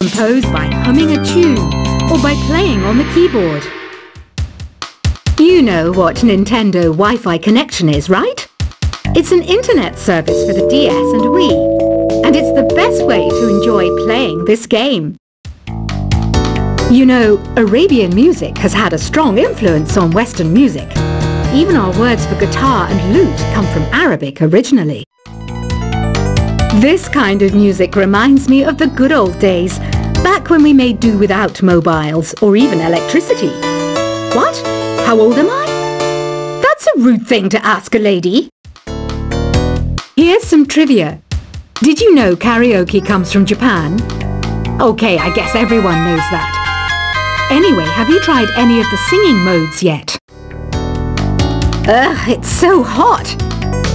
compose by humming a tune or by playing on the keyboard. You know what Nintendo Wi-Fi connection is, right? It's an internet service for the DS and Wii, and it's the best way to enjoy playing this game. You know, Arabian music has had a strong influence on Western music. Even our words for guitar and lute come from Arabic originally. This kind of music reminds me of the good old days, back when we made do without mobiles or even electricity. What? How old am I? That's a rude thing to ask a lady. Here's some trivia. Did you know karaoke comes from Japan? Okay, I guess everyone knows that. Anyway, have you tried any of the singing modes yet? Ugh, it's so hot!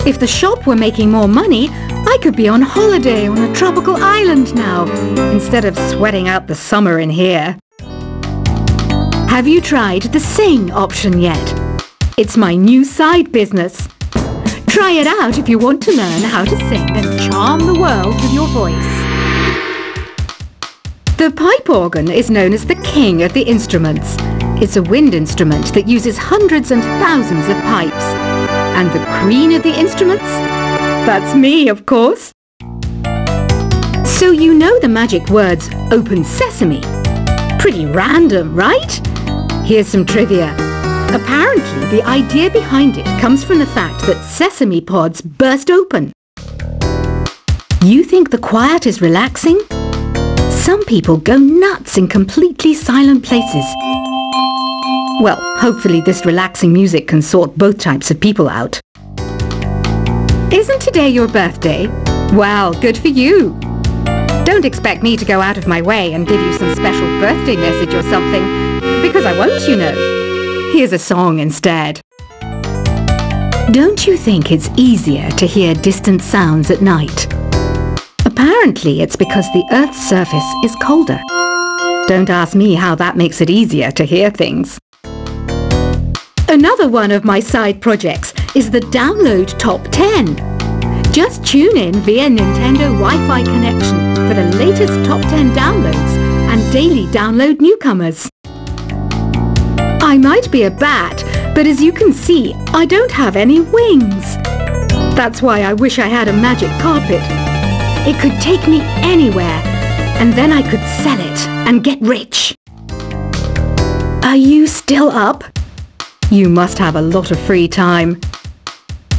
If the shop were making more money, I could be on holiday on a tropical island now, instead of sweating out the summer in here. Have you tried the sing option yet? It's my new side business. Try it out if you want to learn how to sing and charm the world with your voice. The pipe organ is known as the king of the instruments. It's a wind instrument that uses hundreds and thousands of pipes. And the queen of the instruments? That's me, of course. So you know the magic words "Open Sesame." Pretty random, right? Here's some trivia. Apparently, the idea behind it comes from the fact that sesame pods burst open. You think the quiet is relaxing? Some people go nuts in completely silent places. Well, hopefully this relaxing music can sort both types of people out. Isn't today your birthday? Well, good for you. Don't expect me to go out of my way and give you some special birthday message or something, because I won't, you know. Here's a song instead. Don't you think it's easier to hear distant sounds at night? Apparently, it's because the Earth's surface is colder. Don't ask me how that makes it easier to hear things. Another one of my side projects is the Download Top 10. Just tune in via Nintendo Wi-Fi connection for the latest Top 10 downloads and daily download newcomers. I might be a bat, but as you can see, I don't have any wings. That's why I wish I had a magic carpet. It could take me anywhere, and then I could sell it and get rich. Are you still up? You must have a lot of free time.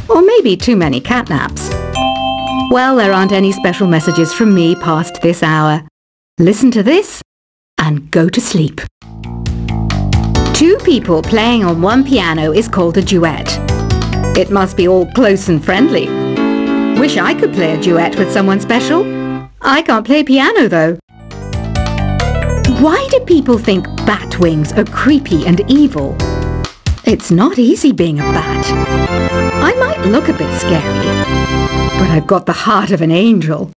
Or maybe too many catnaps. Well, there aren't any special messages from me past this hour. Listen to this and go to sleep. Two people playing on one piano is called a duet. It must be all close and friendly. Wish I could play a duet with someone special. I can't play piano though. Why do people think bat wings are creepy and evil? It's not easy being a bat. I might look a bit scary, but I've got the heart of an angel.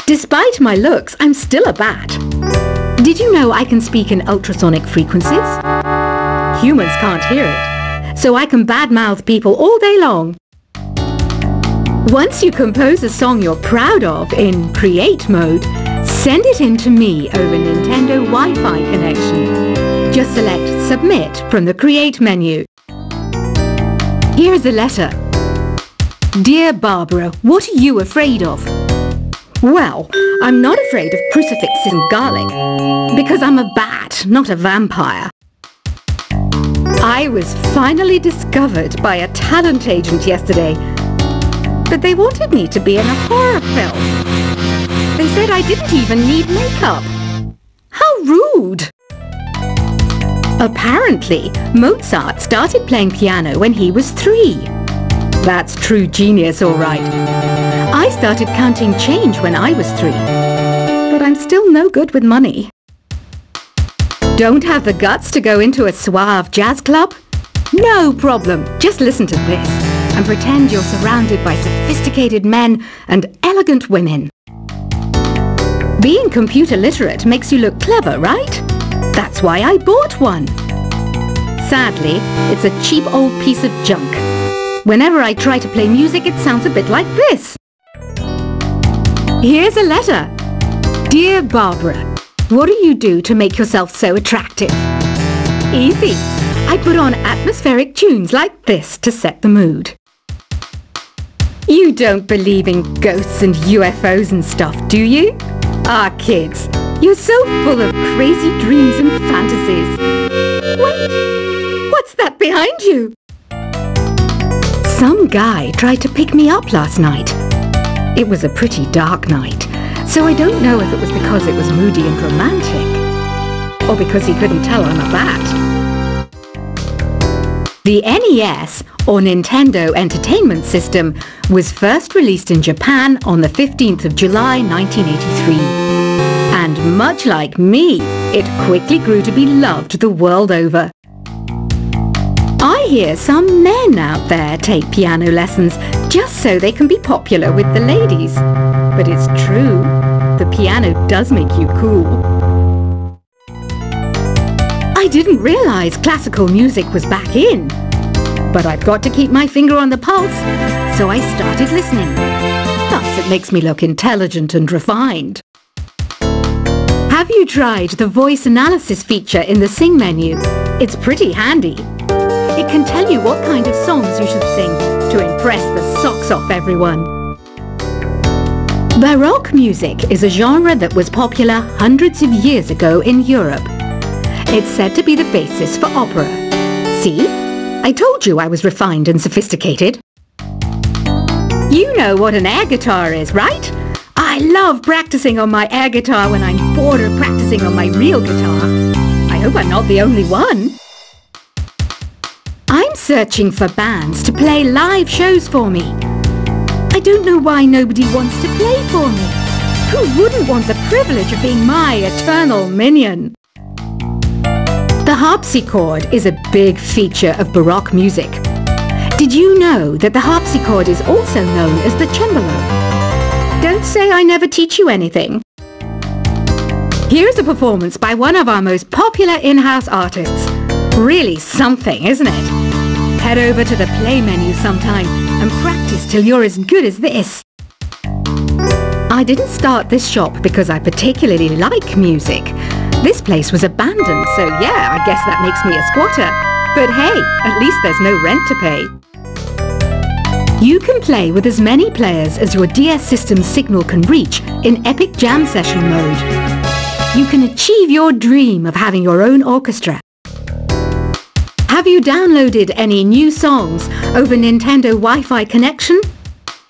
Despite my looks, I'm still a bat. Did you know I can speak in ultrasonic frequencies? Humans can't hear it, so I can badmouth people all day long. Once you compose a song you're proud of in Create mode, send it in to me over Nintendo Wi-Fi connection. Just select Submit from the Create menu. Here's a letter. Dear Barbara, what are you afraid of? Well, I'm not afraid of crucifixes and garlic, because I'm a bat, not a vampire. I was finally discovered by a talent agent yesterday, but they wanted me to be in a horror film. They said I didn't even need makeup. How rude! Apparently, Mozart started playing piano when he was 3. That's true genius, all right. I started counting change when I was 3, but I'm still no good with money. Don't have the guts to go into a suave jazz club? No problem, just listen to this and pretend you're surrounded by sophisticated men and elegant women. Being computer literate makes you look clever, right? That's why I bought one. Sadly, it's a cheap old piece of junk. Whenever I try to play music, it sounds a bit like this. Here's a letter. Dear Barbara, what do you do to make yourself so attractive? Easy. I put on atmospheric tunes like this to set the mood. You don't believe in ghosts and UFOs and stuff, do you? Ah, kids, you're so full of crazy dreams and fantasies. Wait, what's that behind you? Some guy tried to pick me up last night. It was a pretty dark night, so I don't know if it was because it was moody and romantic, or because he couldn't tell I'm a bat. The NES, or Nintendo Entertainment System, was first released in Japan on the 15th of July 1983. And much like me, it quickly grew to be loved the world over. I hear some men out there take piano lessons just so they can be popular with the ladies. But it's true, the piano does make you cool. I didn't realize classical music was back in. But I've got to keep my finger on the pulse, so I started listening. Thus, it makes me look intelligent and refined. Have you tried the voice analysis feature in the Sing menu? It's pretty handy. It can tell you what kind of songs you should sing to impress the socks off everyone. Baroque music is a genre that was popular hundreds of years ago in Europe. It's said to be the basis for opera. See? I told you I was refined and sophisticated. You know what an air guitar is, right? I love practicing on my air guitar when I'm bored of practicing on my real guitar. I hope I'm not the only one. I'm searching for bands to play live shows for me. I don't know why nobody wants to play for me. Who wouldn't want the privilege of being my eternal minion? The harpsichord is a big feature of Baroque music. Did you know that the harpsichord is also known as the cembalo? Don't say I never teach you anything. Here's a performance by one of our most popular in-house artists. Really something, isn't it? Head over to the play menu sometime and practice till you're as good as this. I didn't start this shop because I particularly like music. This place was abandoned, so yeah, I guess that makes me a squatter. But hey, at least there's no rent to pay. You can play with as many players as your DS system's signal can reach in Epic Jam Session mode. You can achieve your dream of having your own orchestra. Have you downloaded any new songs over Nintendo Wi-Fi connection?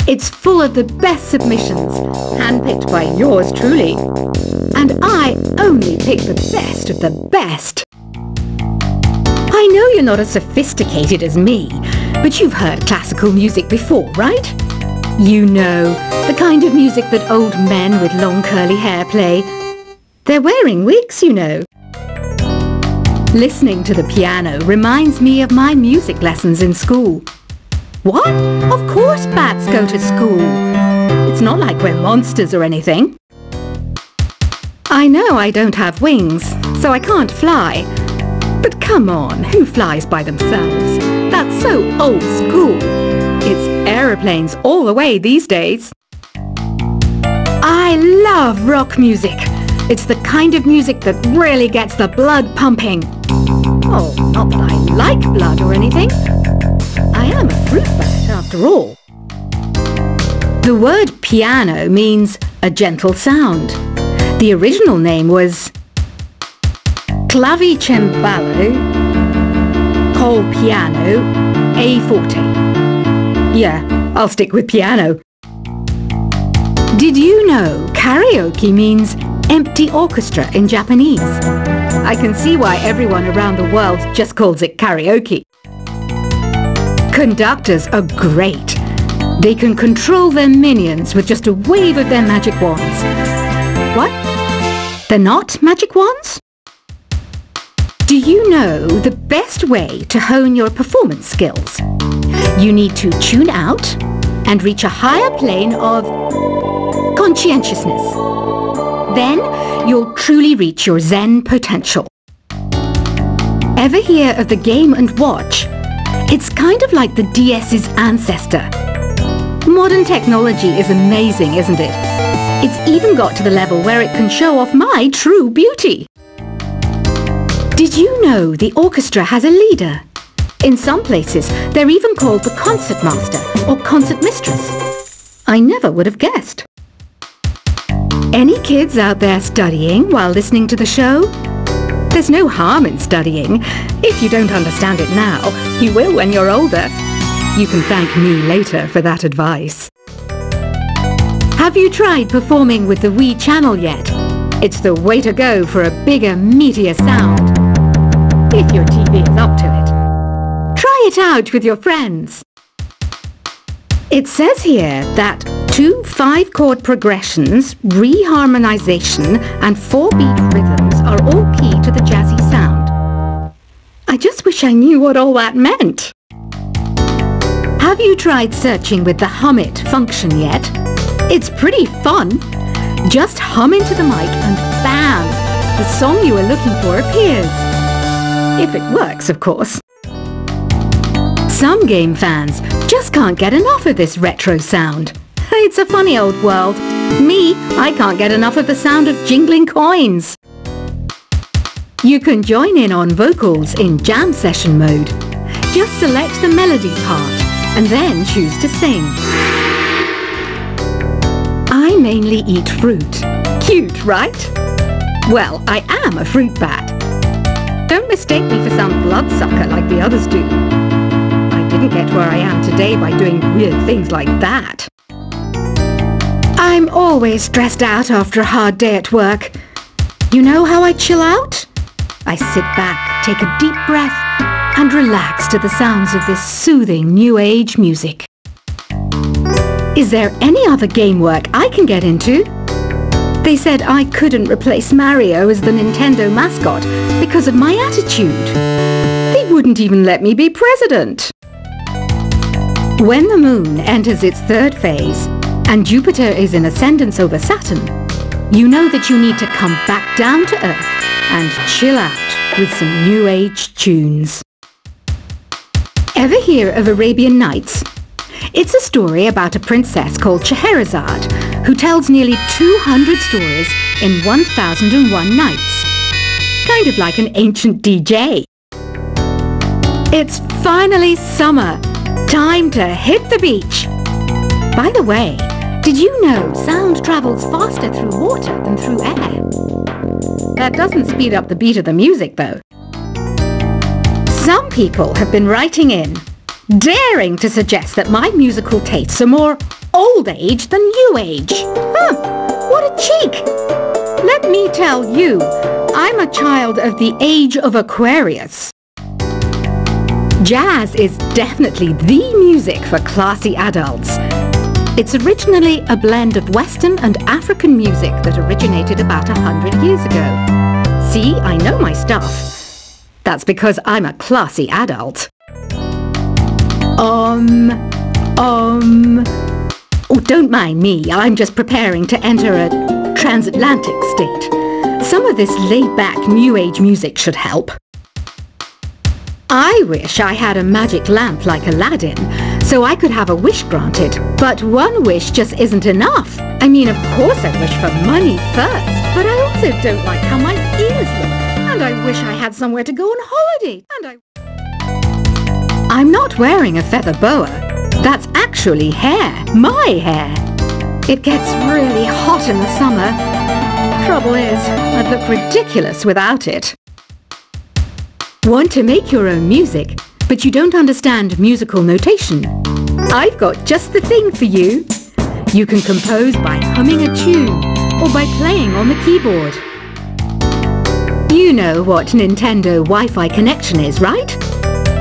It's full of the best submissions, handpicked by yours truly. And I only pick the best of the best. I know you're not as sophisticated as me, but you've heard classical music before, right? You know, the kind of music that old men with long curly hair play. They're wearing wigs, you know. Listening to the piano reminds me of my music lessons in school. What? Of course bats go to school. It's not like we're monsters or anything. I know I don't have wings, so I can't fly. But come on, who flies by themselves? That's so old school. It's aeroplanes all the way these days. I love rock music. It's the kind of music that really gets the blood pumping. Oh, not that I like blood or anything. I am a fruit bat after all. The word piano means a gentle sound. The original name was clavicembalo col piano a forte. Yeah, I'll stick with piano. Did you know karaoke means empty orchestra in Japanese? I can see why everyone around the world just calls it karaoke. Conductors are great. They can control their minions with just a wave of their magic wands. What? They're not magic wands? Do you know the best way to hone your performance skills? You need to tune out and reach a higher plane of conscientiousness. Then you'll truly reach your Zen potential. Ever hear of the Game & Watch? It's kind of like the DS's ancestor. Modern technology is amazing, isn't it? It's even got to the level where it can show off my true beauty. Did you know the orchestra has a leader? In some places, they're even called the concertmaster or concertmistress. I never would have guessed. Any kids out there studying while listening to the show? There's no harm in studying. If you don't understand it now, you will when you're older. You can thank me later for that advice. Have you tried performing with the Wii channel yet? It's the way to go for a bigger, meatier sound. If your TV is up to it. Try it out with your friends. It says here that 2 5-chord progressions, reharmonization and 4-beat rhythms are all key to the jazzy sound. I just wish I knew what all that meant. Have you tried searching with the Hum It function yet? It's pretty fun. Just hum into the mic and bam! The song you are looking for appears. If it works, of course. Some game fans just can't get enough of this retro sound. It's a funny old world. Me, I can't get enough of the sound of jingling coins. You can join in on vocals in jam session mode. Just select the melody part and then choose to sing. I mainly eat fruit. Cute, right? Well, I am a fruit bat. Don't mistake me for some bloodsucker like the others do. I didn't get where I am today by doing weird things like that. I'm always stressed out after a hard day at work. You know how I chill out? I sit back, take a deep breath, and relax to the sounds of this soothing new age music. Is there any other game work I can get into? They said I couldn't replace Mario as the Nintendo mascot because of my attitude. They wouldn't even let me be president. When the moon enters its 3rd phase and Jupiter is in ascendance over Saturn, you know that you need to come back down to Earth and chill out with some new age tunes. Ever hear of Arabian Nights? It's a story about a princess called Scheherazade who tells nearly 200 stories in 1001 nights. Kind of like an ancient DJ. It's finally summer. Time to hit the beach. By the way, did you know sound travels faster through water than through air? That doesn't speed up the beat of the music, though. Some people have been writing in, daring to suggest that my musical tastes are more old age than new age. What a cheek! Let me tell you, I'm a child of the age of Aquarius. Jazz is definitely the music for classy adults. It's originally a blend of Western and African music that originated about 100 years ago. See, I know my stuff. That's because I'm a classy adult. Oh, don't mind me. I'm just preparing to enter a transatlantic state. Some of this laid-back new age music should help. I wish I had a magic lamp like Aladdin, so I could have a wish granted. But one wish just isn't enough. I mean, of course I wish for money first, but I also don't like how my ears look. And I wish I had somewhere to go on holiday. I'm not wearing a feather boa. That's actually hair. My hair. It gets really hot in the summer. Trouble is, I'd look ridiculous without it. Want to make your own music, but you don't understand musical notation? I've got just the thing for you. You can compose by humming a tune or by playing on the keyboard. You know what Nintendo Wi-Fi connection is, right?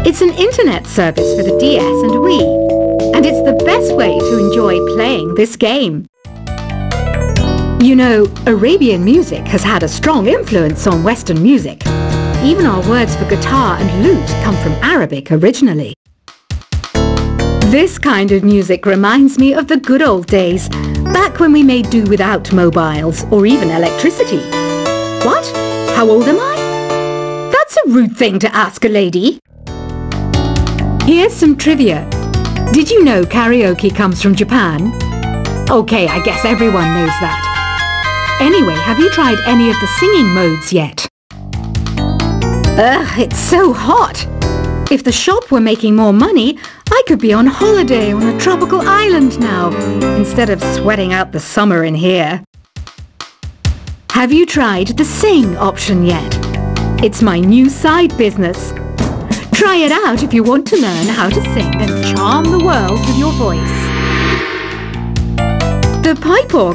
It's an internet service for the DS and Wii, and it's the best way to enjoy playing this game. You know, Arabian music has had a strong influence on Western music. Even our words for guitar and lute come from Arabic originally. This kind of music reminds me of the good old days, back when we made do without mobiles or even electricity. What? How old am I? That's a rude thing to ask a lady. Here's some trivia. Did you know karaoke comes from Japan? Okay, I guess everyone knows that. Anyway, have you tried any of the singing modes yet? Ugh, it's so hot! If the shop were making more money, I could be on holiday on a tropical island now, instead of sweating out the summer in here. Have you tried the sing option yet? It's my new side business. Try it out if you want to learn how to sing and charm the world with your voice. The pipe organ